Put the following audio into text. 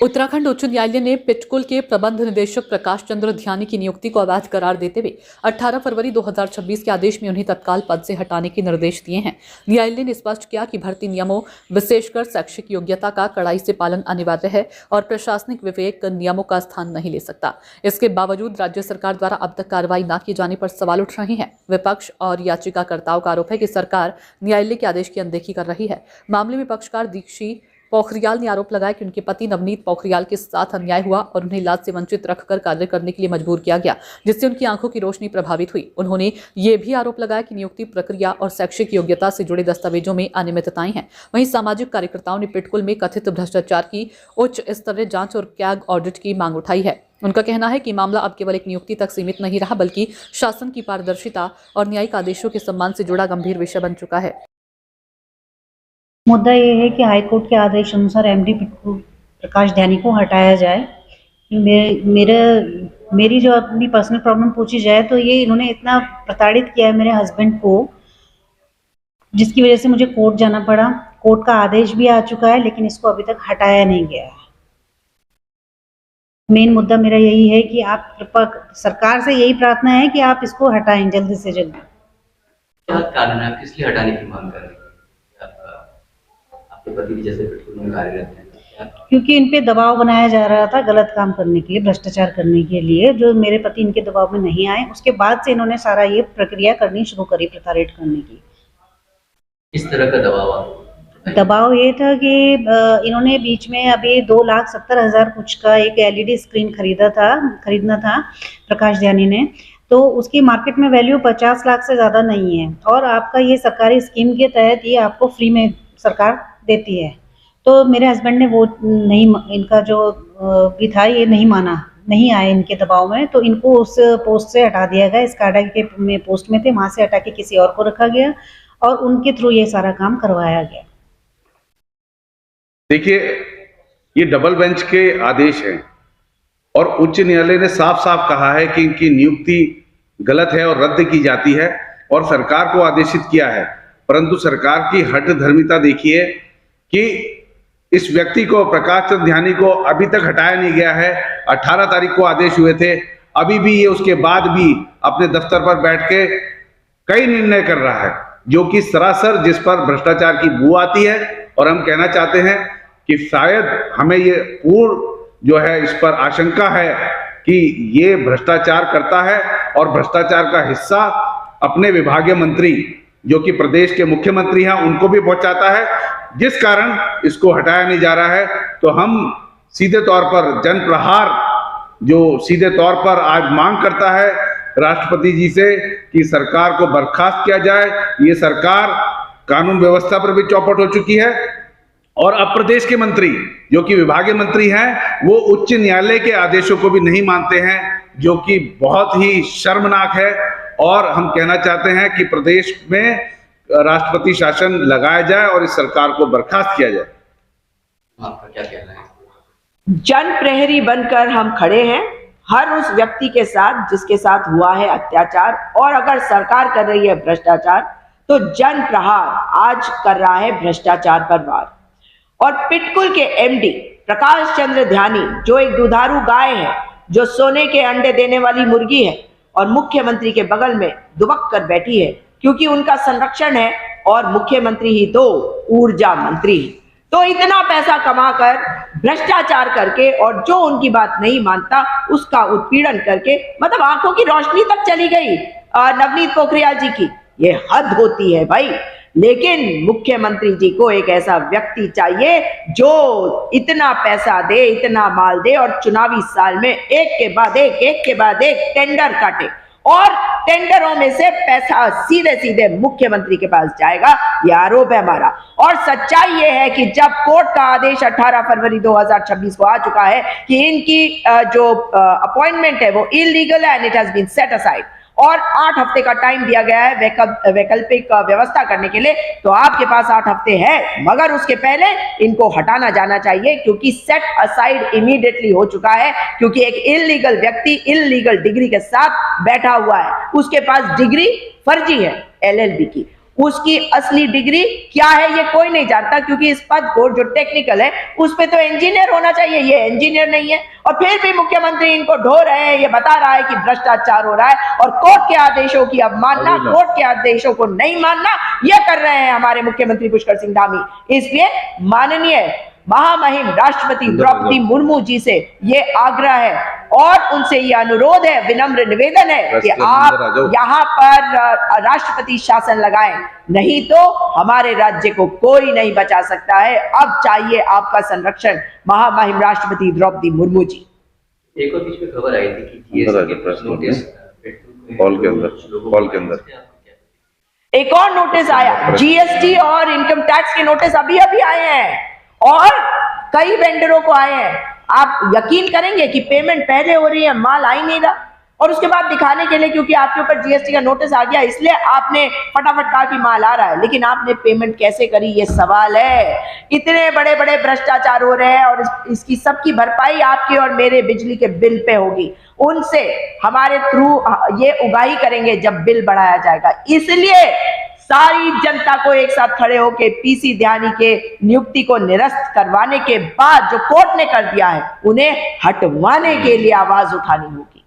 उत्तराखंड उच्च न्यायालय ने पिटकुल के प्रबंध निदेशक प्रकाश चंद्र ध्यानी की नियुक्ति को अवैध करार देते हुए 18 फरवरी 2026 के आदेश में उन्हें तत्काल पद से हटाने के निर्देश दिए हैं। न्यायालय ने स्पष्ट किया कि भर्ती नियमों विशेषकर शैक्षिक योग्यता का कड़ाई से पालन अनिवार्य है और प्रशासनिक विवेक नियमों का स्थान नहीं ले सकता। इसके बावजूद राज्य सरकार द्वारा अब तक कार्रवाई न किए जाने पर सवाल उठ रहे हैं। विपक्ष और याचिकाकर्ताओं का आरोप है कि सरकार न्यायालय के आदेश की अनदेखी कर रही है। मामले में पक्षकार दीक्षी पोखरियाल ने आरोप लगाया कि उनके पति नवनीत पोखरियाल के साथ अन्याय हुआ और उन्हें इलाज से वंचित रखकर कार्य करने के लिए मजबूर किया गया, जिससे उनकी आंखों की रोशनी प्रभावित हुई। उन्होंने ये भी आरोप लगाया कि नियुक्ति प्रक्रिया और शैक्षिक योग्यता से जुड़े दस्तावेजों में अनियमितताएं हैं। वहीं सामाजिक कार्यकर्ताओं ने पिटकुल में कथित भ्रष्टाचार की उच्च स्तरीय जांच और कैग ऑडिट की मांग उठाई है। उनका कहना है कि मामला अब केवल एक नियुक्ति तक सीमित नहीं रहा, बल्कि शासन की पारदर्शिता और न्यायिक आदेशों के सम्मान से जुड़ा गंभीर विषय बन चुका है। मुद्दा ये है कि हाईकोर्ट के आदेश अनुसार एमडी पिटकुल प्रकाश ध्यानी को हटाया जाए। मेरी जो अपनी पर्सनल प्रॉब्लम पूछी जाए तो ये इन्होंने इतना प्रताड़ित किया है मेरे हस्बैंड को, जिसकी वजह से मुझे कोर्ट जाना पड़ा। कोर्ट का आदेश भी आ चुका है, लेकिन इसको अभी तक हटाया नहीं गया है। मेन मुद्दा मेरा यही है कि आप कृपा, सरकार से यही प्रार्थना है कि आप इसको हटाएं जल्दी से जल्दी। क्या कारण है, किस लिए हटाने की मांग कर रहे हैं? आपके पति भी जैसे पिटकुल में कार्यरत हैं, क्योंकि इन पे दबाव बनाया जा रहा था गलत काम करने के लिए, भ्रष्टाचार करने के लिए, जो मेरे पति इनके दबाव में नहीं आए। उसके बाद से इन्होंने सारा ये प्रक्रिया करनी शुरू करी, प्रताड़ित करने की। इस तरह का दबाव ये था कि इन्होंने बीच में अभी 2,70,000 कुछ का एक एलईडी स्क्रीन खरीदना था प्रकाश ध्यानी ने, तो उसकी मार्केट में वैल्यू 50 लाख से ज़्यादा नहीं है। और आपका ये सरकारी स्कीम के तहत ये आपको फ्री में सरकार देती है। तो मेरे हस्बैंड ने वो नहीं, इनका जो भी था ये नहीं माना, नहीं आए इनके दबाव में, तो इनको उस पोस्ट से हटा दिया गया। इस काडा के में पोस्ट में थे, वहाँ से हटा के किसी और को रखा गया और उनके थ्रू ये सारा काम करवाया गया। देखिए, ये डबल बेंच के आदेश हैं और उच्च न्यायालय ने साफ साफ कहा है कि इनकी नियुक्ति गलत है और रद्द की जाती है और सरकार को आदेशित किया है। परंतु सरकार की हठ धर्मिता देखिए कि इस व्यक्ति को, प्रकाश चंद्र ध्यानी को, अभी तक हटाया नहीं गया है। 18 तारीख को आदेश हुए थे, अभी भी ये उसके बाद भी अपने दफ्तर पर बैठ के कई निर्णय कर रहा है, जो कि सरासर जिस पर भ्रष्टाचार की बू आती है। और हम कहना चाहते हैं कि शायद हमें ये पूर्ण जो है इस पर आशंका है कि ये भ्रष्टाचार करता है और भ्रष्टाचार का हिस्सा अपने विभागीय मंत्री, जो कि प्रदेश के मुख्यमंत्री हैं, उनको भी पहुंचाता है, जिस कारण इसको हटाया नहीं जा रहा है। तो हम सीधे तौर पर जन प्रहार, जो सीधे तौर पर आज मांग करता है राष्ट्रपति जी से कि सरकार को बर्खास्त किया जाए। ये सरकार कानून व्यवस्था पर भी चौपट हो चुकी है और अब प्रदेश के मंत्री, जो कि विभागीय मंत्री हैं, वो उच्च न्यायालय के आदेशों को भी नहीं मानते हैं, जो कि बहुत ही शर्मनाक है। और हम कहना चाहते हैं कि प्रदेश में राष्ट्रपति शासन लगाया जाए और इस सरकार को बर्खास्त किया जाए। आपका क्या कहना है? जन प्रहरी बनकर हम खड़े हैं हर उस व्यक्ति के साथ जिसके साथ हुआ है अत्याचार, और अगर सरकार कर रही है भ्रष्टाचार तो जन प्रहार आज कर रहा है भ्रष्टाचार पर वार। और पिटकुल के एमडी प्रकाश चंद्र ध्यानी, जो एक दुधारू गाय है, जो सोने के अंडे देने वाली मुर्गी है और मुख्यमंत्री के बगल में दुबक कर बैठी है, क्योंकि उनका संरक्षण है और मुख्यमंत्री ही तो ऊर्जा मंत्री है। तो इतना पैसा कमाकर भ्रष्टाचार करके और जो उनकी बात नहीं मानता उसका उत्पीड़न करके, मतलब आंखों की रोशनी तक चली गई नवनीत पोखरियाल जी की। ये हद होती है भाई। लेकिन मुख्यमंत्री जी को एक ऐसा व्यक्ति चाहिए जो इतना पैसा दे, इतना माल दे और चुनावी साल में एक के बाद एक टेंडर काटे और टेंडरों में से पैसा सीधे सीधे मुख्यमंत्री के पास जाएगा। यह आरोप है हमारा। और सच्चाई यह है कि जब कोर्ट का आदेश 18 फरवरी 2026 को आ चुका है कि इनकी जो अपॉइंटमेंट है वो इलीगल है and it has been set aside, और 8 हफ्ते का टाइम दिया गया है वैकल्पिक व्यवस्था करने के लिए, तो आपके पास 8 हफ्ते है, मगर उसके पहले इनको हटाना जाना चाहिए, क्योंकि सेट असाइड इमीडिएटली हो चुका है। क्योंकि एक इलीगल व्यक्ति इलीगल डिग्री के साथ बैठा हुआ है, उसके पास डिग्री फर्जी है LLB की, उसकी असली डिग्री क्या है ये कोई नहीं जानता, क्योंकि इस पद को जो टेक्निकल है उस पे तो इंजीनियर होना चाहिए, ये इंजीनियर नहीं है। और फिर भी मुख्यमंत्री इनको ढो रहे हैं, ये बता रहा है कि भ्रष्टाचार हो रहा है और कोर्ट के आदेशों की अवमानना, कोर्ट के आदेशों को नहीं मानना, ये कर रहे हैं हमारे मुख्यमंत्री पुष्कर सिंह धामी। इसलिए माननीय महामहिम राष्ट्रपति द्रौपदी मुर्मू जी से ये आग्रह है और उनसे ये अनुरोध है, विनम्र निवेदन है कि आप यहाँ पर राष्ट्रपति शासन लगाएं, नहीं तो हमारे राज्य को कोई नहीं बचा सकता है। अब चाहिए आपका संरक्षण महामहिम राष्ट्रपति द्रौपदी मुर्मू जी। एक और बीच में खबर आई थी कि GST के नोटिस हॉल के अंदर एक और नोटिस आया, जीएसटी और इनकम टैक्स के नोटिस अभी अभी आए हैं और कई वेंडरों को आए हैं। आप यकीन करेंगे कि पेमेंट पहले हो रही है, माल आ ही नहीं रहा, और उसके बाद दिखाने के लिए क्योंकि आपके ऊपर जीएसटी का नोटिस आ गया इसलिए आपने फटाफट कहा कि माल आ रहा है, लेकिन आपने पेमेंट कैसे करी ये सवाल है। इतने बड़े बड़े भ्रष्टाचार हो रहे हैं और इसकी सबकी भरपाई आपके और मेरे बिजली के बिल पे होगी, उनसे हमारे थ्रू ये उगाही करेंगे जब बिल बढ़ाया जाएगा। इसलिए सारी जनता को एक साथ खड़े होकर पीसी ध्यानी के नियुक्ति को निरस्त करवाने के बाद जो कोर्ट ने कर दिया है उन्हें हटवाने के लिए आवाज उठानी होगी।